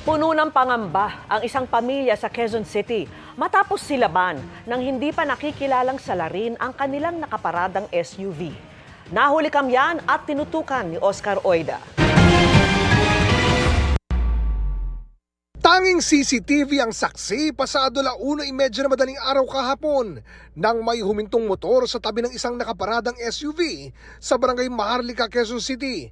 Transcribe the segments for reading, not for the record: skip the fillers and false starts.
Puno ng pangamba ang isang pamilya sa Quezon City matapos silaban ng hindi pa nakikilalang salarin ang kanilang nakaparadang SUV. Nahuli kamyan at tinutukan ni Oscar Oida. Tanging CCTV ang saksi pasado 1:30 na madaling araw kahapon nang may humintong motor sa tabi ng isang nakaparadang SUV sa barangay Maharlika, Quezon City.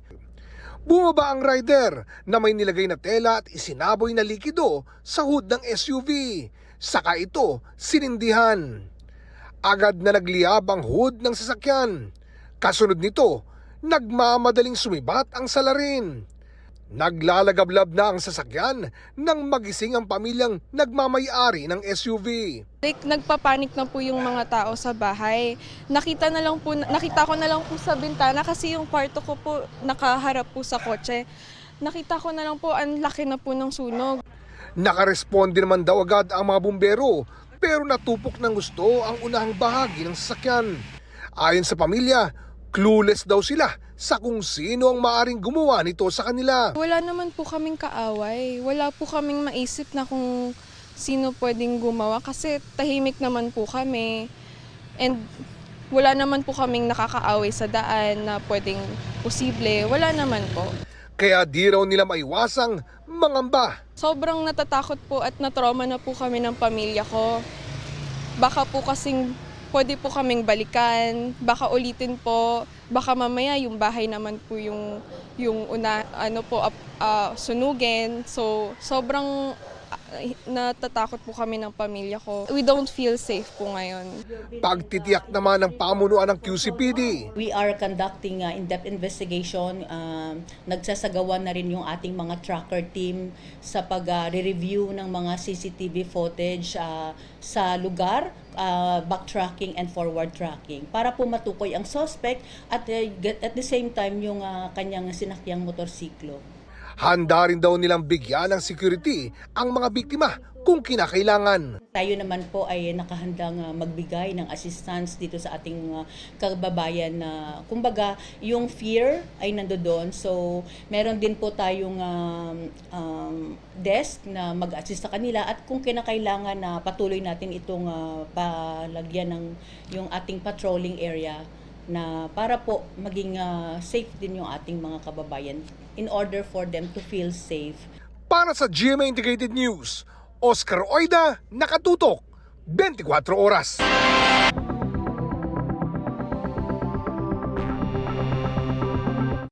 Bumaba ang rider na may nilagay na tela at isinaboy na likido sa hood ng SUV. Saka ito sinindihan. Agad na nagliyab ang hood ng sasakyan. Kasunod nito, nagmamadaling sumibat ang salarin. Naglalagablab na ang sasakyan nang magising ang pamilyang nagmamay-ari ng SUV. Nagpapanik na po yung mga tao sa bahay. Nakita ko na lang po sa bintana kasi yung kwarto ko po nakaharap po sa kotse. Nakita ko na lang po ang laki na po ng sunog. Nakaresponde naman daw agad ang mga bumbero pero natupok ng gusto ang unahang bahagi ng sasakyan. Ayon sa pamilya, clueless daw sila sa kung sino ang maaring gumawa nito sa kanila. Wala naman po kaming kaaway. Wala po kaming maisip na kung sino pwedeng gumawa kasi tahimik naman po kami. And wala naman po kaming nakakaaway sa daan na pwedeng posible. Wala naman po. Kaya di raw nila maiwasang mangamba. Sobrang natatakot po at natrauma na po kami ng pamilya ko. Baka po kasing pwede po kaming balikan, baka ulitin po, baka mamaya yung bahay naman po yung sunugin. So sobrang natatakot po kami ng pamilya ko. We don't feel safe po ngayon. Pagtitiyak naman ng pamunuan ng QCPD. We are conducting in-depth investigation. Nagsasagawa na rin yung ating mga tracker team sa pag-review ng mga CCTV footage sa lugar, backtracking and forward tracking para po matukoy ang suspect at the same time yung kanyang sinakyang motorsiklo. Handa rin daw nilang bigyan ng security ang mga biktima kung kinakailangan. Tayo naman po ay nakahandang magbigay ng assistance dito sa ating kababayan na kumbaga yung fear ay nandoon. So meron din po tayong desk na mag-assist sa kanila at kung kinakailangan na patuloy natin itong palagyan ng yung ating patrolling area na para po maging safe din yung ating mga kababayan in order for them to feel safe. Para sa GMA Integrated News, Oscar Oida, nakatutok, 24 oras.